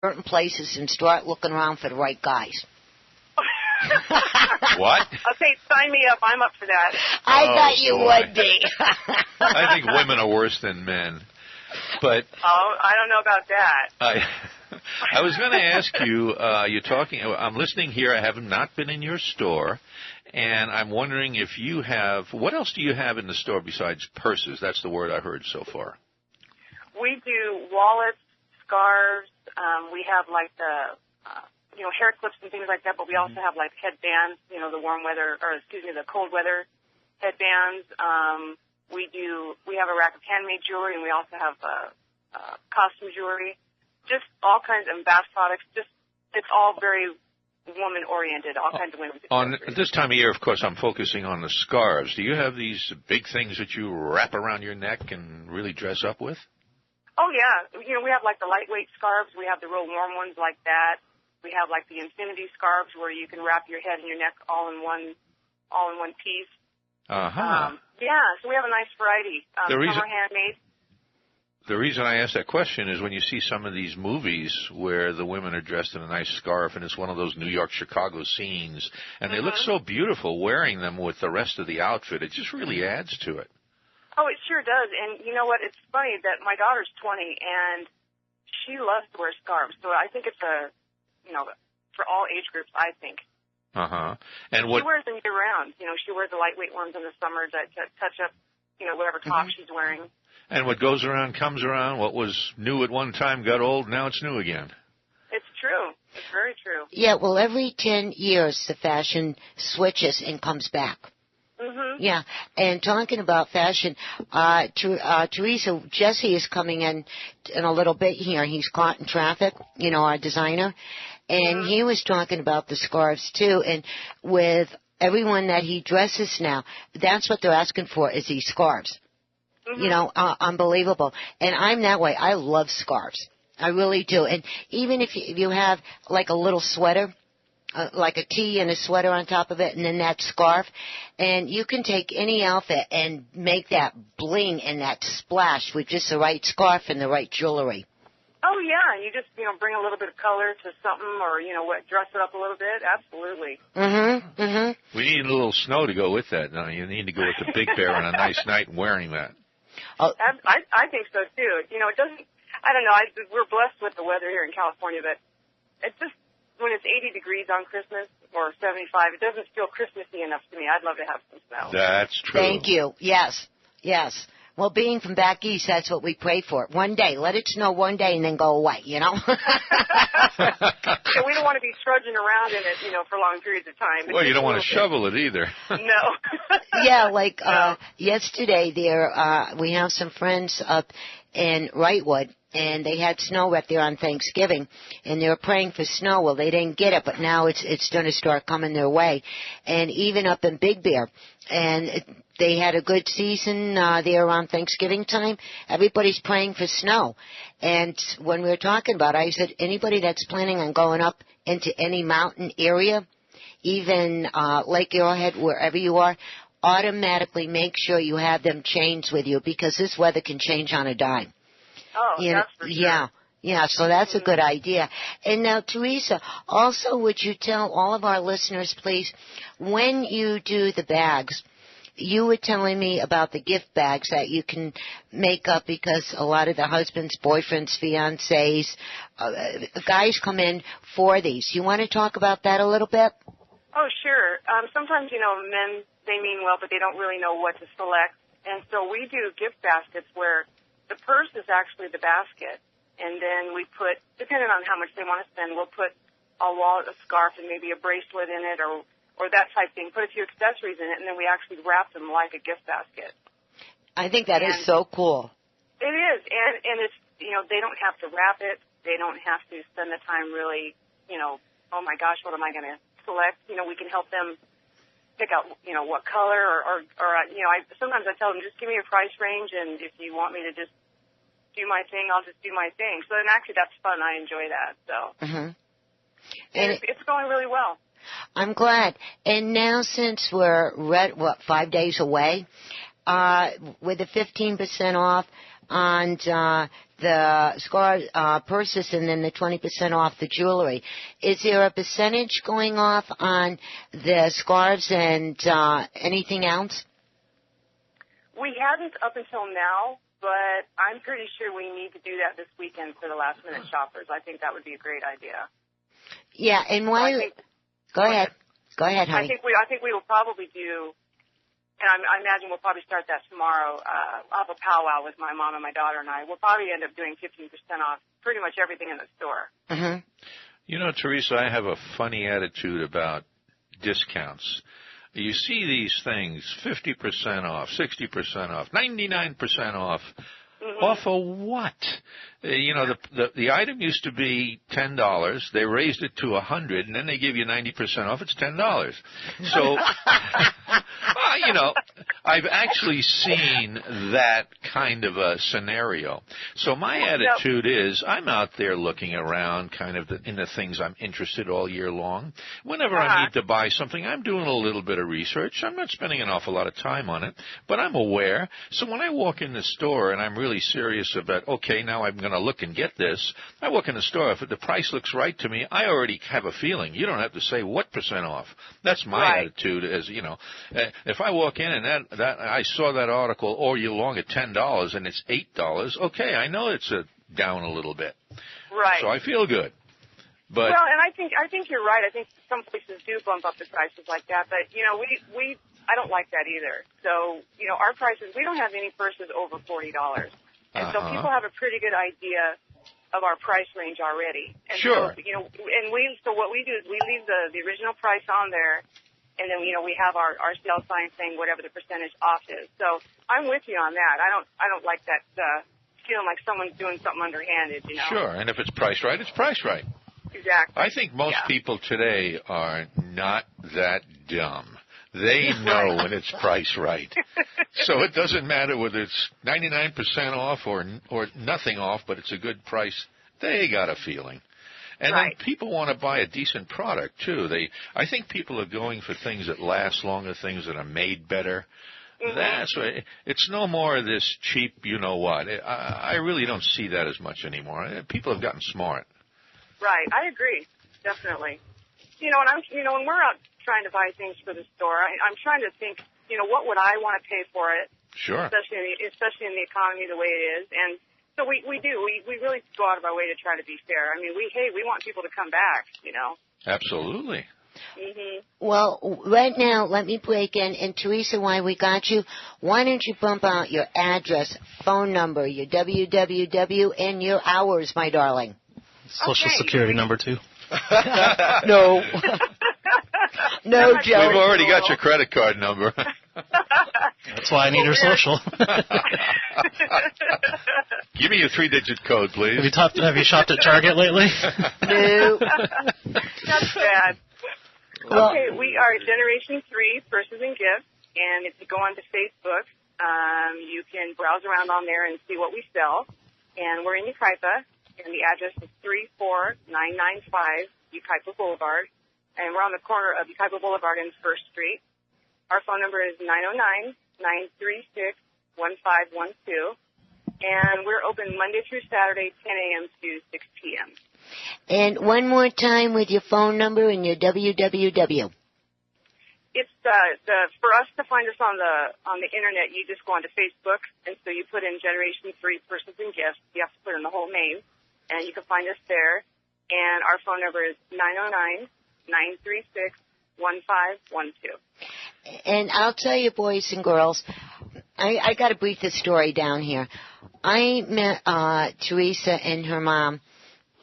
certain places and start looking around for the right guys. What? Okay, sign me up. I'm up for that. I thought you would be. I think women are worse than men. But I don't know about that. I was going to ask you, I'm listening here. I have not been in your store, and I'm wondering if you have, what else do you have in the store besides purses? That's the word I heard so far. We do wallets, scarves. We have like the, hair clips and things like that, but we also have like headbands, the the cold weather headbands. We have a rack of handmade jewelry, and we also have costume jewelry. Just all kinds of bath products. It's all very woman-oriented, all kinds of women's accessories. On this time of year, of course, I'm focusing on the scarves. Do you have these big things that you wrap around your neck and really dress up with? Oh, yeah. We have, like, the lightweight scarves. We have the real warm ones like that. We have, like, the infinity scarves where you can wrap your head and your neck all in one piece. Uh-huh. Yeah, so we have a nice variety. Some are handmade. The reason I ask that question is when you see some of these movies where the women are dressed in a nice scarf and it's one of those New York, Chicago scenes, and they look so beautiful wearing them with the rest of the outfit, it just really adds to it. Oh, it sure does. And you know what? It's funny that my daughter's 20, and she loves to wear scarves. So I think it's for all age groups, I think. Uh-huh. And she wears them year-round. She wears the lightweight ones in the summer to touch up, whatever top she's wearing. And what goes around comes around. What was new at one time got old. Now it's new again. It's true. It's very true. Yeah, well, every 10 years the fashion switches and comes back. Mm-hmm. Yeah, and talking about fashion, Teresa, Jesse is coming in a little bit here. He's caught in traffic, our designer. And he was talking about the scarves, too. And with everyone that he dresses now, that's what they're asking for is these scarves. Mm-hmm. Unbelievable. And I'm that way. I love scarves. I really do. And even if you have like a little sweater, like a tee and a sweater on top of it, and then that scarf, and you can take any outfit and make that bling and that splash with just the right scarf and the right jewelry. Oh, yeah. You just, bring a little bit of color to something or, dress it up a little bit. Absolutely. Mm-hmm. Mm-hmm. We need a little snow to go with that. Now, you need to go with the big bear on a nice night wearing that. Oh. I think so, too. It doesn't, I don't know. We're blessed with the weather here in California, but it's just, when it's 80 degrees on Christmas or 75, it doesn't feel Christmassy enough to me. I'd love to have some snow. That's true. Thank you. Yes. Well, being from back east, that's what we pray for. One day. Let it snow one day and then go away, So we don't want to be trudging around in it, for long periods of time. Well, you don't want to shovel it either. No. Yeah, like yesterday we have some friends up in Wrightwood, and they had snow right there on Thanksgiving, and they were praying for snow. Well, they didn't get it, but now it's going to start coming their way. And even up in Big Bear, and they had a good season there around Thanksgiving time. Everybody's praying for snow. And when we were talking about it, I said, anybody that's planning on going up into any mountain area, even Lake Arrowhead, wherever you are, automatically make sure you have them chains with you because this weather can change on a dime. Oh, that's for sure. Yeah, so that's a good idea. And now, Teresa, also would you tell all of our listeners, please, when you do the bags, you were telling me about the gift bags that you can make up because a lot of the husbands, boyfriends, fiancés, guys come in for these. You want to talk about that a little bit? Oh, sure. Sometimes, men, they mean well, but they don't really know what to select. And so we do gift baskets where the purse is actually the basket. And then we put, depending on how much they want to spend, we'll put a wallet, a scarf, and maybe a bracelet in it or that type thing. Put a few accessories in it, and then we actually wrap them like a gift basket. I think that is so cool. It is. And it's, they don't have to wrap it. They don't have to spend the time really, oh, my gosh, what am I going to select? We can help them pick out, what color or sometimes I tell them, just give me a price range, and if you want me to just do my thing, I'll just do my thing. So, and actually, that's fun. I enjoy that. So, and it's going really well. I'm glad. And now, since we're 5 days away, with the 15% off, on the scar purses and then the 20% off the jewelry. Is there a percentage going off on the scarves and anything else? We hadn't up until now, but I'm pretty sure we need to do that this weekend for the last-minute shoppers. I think that would be a great idea. Yeah, and why? Go ahead. Go ahead, honey. I think we will probably do, and I imagine we'll probably start that tomorrow. I'll have a powwow with my mom and my daughter and I. We'll probably end up doing 15% off pretty much everything in the store. Mm-hmm. You know, Teresa, I have a funny attitude about discounts. You see these things, 50% off, 60% off, 99% off. Mm-hmm. Off of what? You know, the item used to be $10. They raised it to $100, and then they give you 90% off. It's $10. So, you know, I've actually seen that kind of a scenario. So my attitude is I'm out there looking around kind of in the things I'm interested all year long. Whenever I need to buy something, I'm doing a little bit of research. I'm not spending an awful lot of time on it, but I'm aware. So when I walk in the store and I'm really serious about, okay, now I'm going to look and get this, I walk in the store. If the price looks right to me, I already have a feeling. You don't have to say what percent off. That's my attitude. As you know, if I walk in and that I saw that article all year long at $10 and it's $8, okay, I know it's down a little bit. Right. So I feel good. But well, and I think you're right. I think some places do bump up the prices like that, but you know, I don't like that either. So, you know, our prices, we don't have any purses over $40. And so people have a pretty good idea of our price range already. And sure. So, you know, and so what we do is we leave the original price on there, and then, you know, we have our sale sign saying whatever the percentage off is. So I'm with you on that. I don't like that feeling like someone's doing something underhanded, you know. Sure, and if it's priced right, it's priced right. Exactly. I think most people today are not that dumb. They know when it's priced right. So it doesn't matter whether it's 99% off or nothing off, but it's a good price. They got a feeling. And then people want to buy a decent product, too. I think people are going for things that last longer, things that are made better. Mm-hmm. That's right. It's no more of this cheap you-know-what. I really don't see that as much anymore. People have gotten smart. Right. I agree. Definitely. You know, and when we're out trying to buy things for the store, I'm trying to think, you know, what would I want to pay for it? Sure. Especially in the economy the way it is. And so we really go out of our way to try to be fair. I mean, we want people to come back, you know. Absolutely. Mm-hmm. Well, right now, let me break in. And Teresa, while we got you, why don't you bump out your address, phone number, your www, and your hours, my darling? Social Security number, too. No. No, Joe. We've already got your credit card number. That's why I need her social. Give me your 3-digit code, please. Have you shopped at Target lately? No. That's bad. Well, okay, we are Generation 3 Purses and Gifts, and if you go onto Facebook, you can browse around on there and see what we sell. And we're in Yucaipa, and the address is 34995 Yucaipa Boulevard. And we're on the corner of Yucaipa Boulevard and 1st Street. Our phone number is 909-936-1512. And we're open Monday through Saturday, 10 a.m. to 6 p.m. And one more time with your phone number and your www. It's for us to find us on the internet, you just go onto Facebook, and so you put in Generation 3 Purses and Gifts. You have to put in the whole name, and you can find us there. And our phone number is 909-936-1512. And I'll tell you, boys and girls, I got to brief this story down here. I met Teresa and her mom,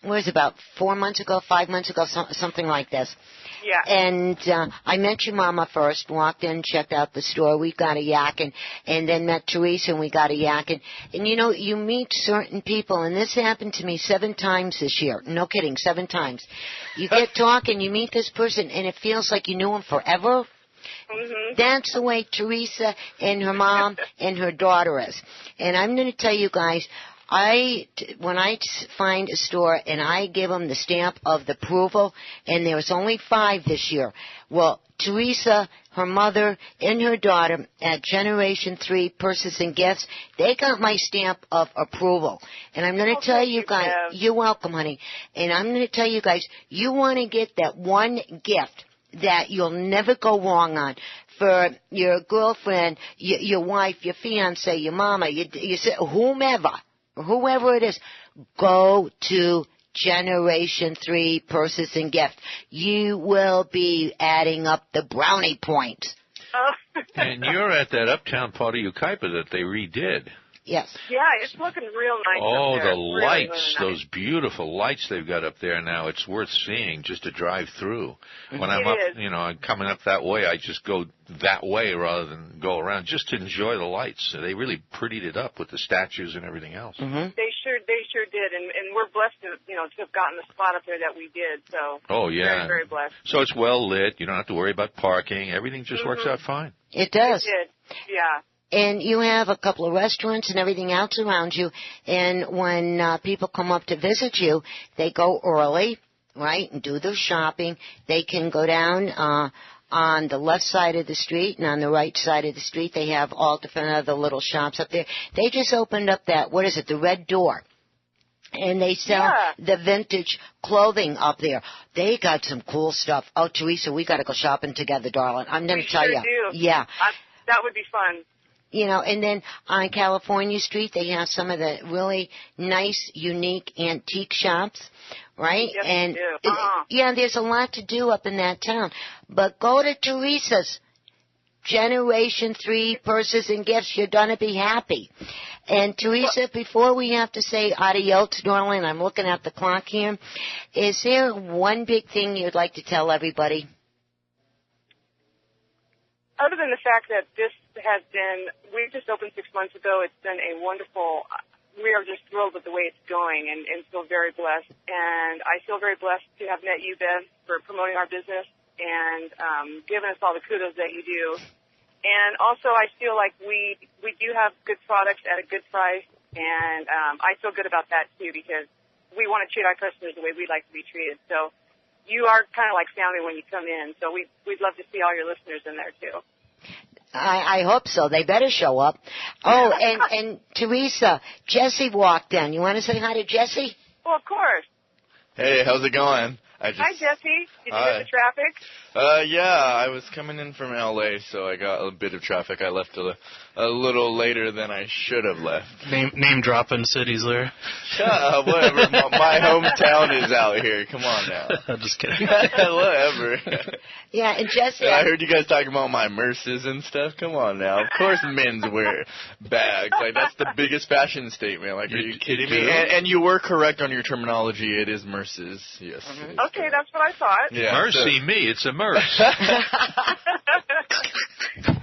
what was it, about 5 months ago, something like this. Yeah. And I met your mama first, walked in, checked out the store. We got a yak, and then met Teresa, and we got a yak. And you know, you meet certain people, and this happened to me 7 times this year. No kidding, 7 times. You get talking, you meet this person, and it feels like you knew him forever. Mm-hmm. That's the way Teresa and her mom and her daughter is. And I'm going to tell you guys, when I find a store and I give them the stamp of the approval, and there was only 5 this year. Well, Teresa, her mother, and her daughter at Generation 3 Purses and Gifts, they got my stamp of approval. And I'm going to tell you guys, you're welcome, honey. And I'm going to tell you guys, you want to get that one gift that you'll never go wrong on for your girlfriend, your wife, your fiance, your mama, whomever it is. Go to Generation 3 Purses and Gifts. You will be adding up the brownie points. And you're at that uptown part of Yucaipa that they redid. Yes. Yeah, it's looking real nice. Oh, up there. the Really, lights, really nice. those beautiful lights they've got up there now. It's worth seeing just to drive through. When I'm up, I'm coming up that way, I just go that way rather than go around just to enjoy the lights. They really prettied it up with the statues and everything else. Mm-hmm. They sure did, and we're blessed to have gotten the spot up there that we did. So. Oh yeah. Very, very blessed. So it's well lit. You don't have to worry about parking. Everything just works out fine. It does. It did. Yeah. And you have a couple of restaurants and everything else around you. And when people come up to visit you, they go early, right, and do their shopping. They can go down on the left side of the street, and on the right side of the street, they have all different other little shops up there. They just opened up the Red Door. And they sell the vintage clothing up there. They got some cool stuff. Oh, Teresa, we got to go shopping together, darling. I'm going to tell you. Do. Yeah. That would be fun. And then on California Street, they have some of the really nice, unique antique shops, right? Yes, and they do. There's a lot to do up in that town. But go to Teresa's Generation 3 Purses and Gifts. You're going to be happy. And Teresa, before we have to say adios, darling, I'm looking at the clock here. Is there one big thing you'd like to tell everybody? Other than the fact that this has been, we just opened 6 months ago. It's been a wonderful, we are just thrilled with the way it's going and feel very blessed. And I feel very blessed to have met you, Bev, for promoting our business and giving us all the kudos that you do. And also I feel like we do have good products at a good price. And I feel good about that, too, because we want to treat our customers the way we'd like to be treated. So you are kind of like family when you come in, so we'd love to see all your listeners in there, too. I hope so. They better show up. Oh, and Teresa, Jesse walked in. You want to say hi to Jesse? Well, of course. Hey, how's it going? Hi, Jesse. Did you get the traffic? Yeah, I was coming in from L.A., so I got a bit of traffic. I left a little later than I should have left. Name dropping cities there. Shut up, whatever. My hometown is out here. Come on now. I'm just kidding. Whatever. Yeah, and Jesse. I heard you guys talking about my merces and stuff. Come on now. Of course men's wear bags. Like, that's the biggest fashion statement. Like, are you kidding me? And you were correct on your terminology. It is merces. Yes. Okay, that's what I thought. Yeah, Mercy me, it's a merce.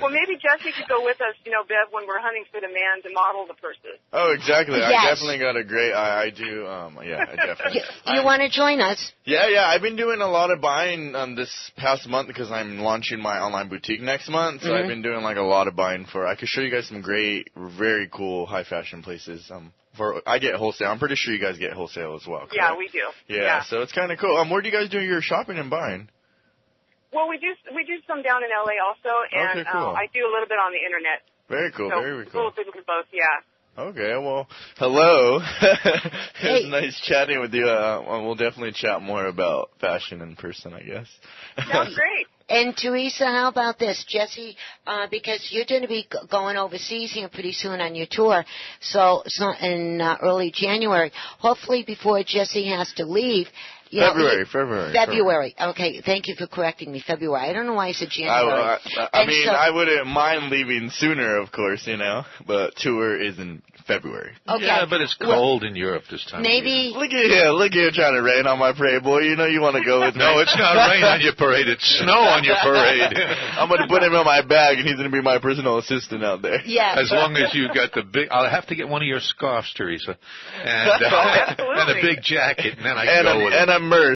Well, maybe Jesse could go with us, Bev, when we're hunting for the man to model the purses. Oh, exactly. Yes. I definitely got a great, I do, I definitely. You want to join us? Yeah, I've been doing a lot of buying this past month because I'm launching my online boutique next month, so I've been doing like a lot of buying I could show you guys some great, very cool high fashion places. I get wholesale. I'm pretty sure you guys get wholesale as well. Correct? Yeah, we do. Yeah, so it's kind of cool. Where do you guys do your shopping and buying? Well, we do some down in LA also, and okay, cool. I do a little bit on the internet. Very cool, so very cool. A little bit of both, yeah. Okay, well, hello. Hey. It's nice chatting with you. We'll definitely chat more about fashion in person, I guess. Sounds great. And Teresa, how about this, Jesse? Because you're going to be going overseas here pretty soon on your tour, so in early January. Hopefully, before Jesse has to leave. February. Okay, thank you for correcting me. February. I don't know why I said January. I wouldn't mind leaving sooner, of course, but tour is in February. Okay. Yeah, but it's cold in Europe this time. Maybe. Look at you trying to rain on my parade, boy. You know you want to go with me. No, it's not rain on your parade. It's snow on your parade. I'm going to put him in my bag, and he's going to be my personal assistant out there. Yeah. As long as you got the big, I'll have to get one of your scarves, Teresa, and a big jacket, and then I can go with it. And a merce.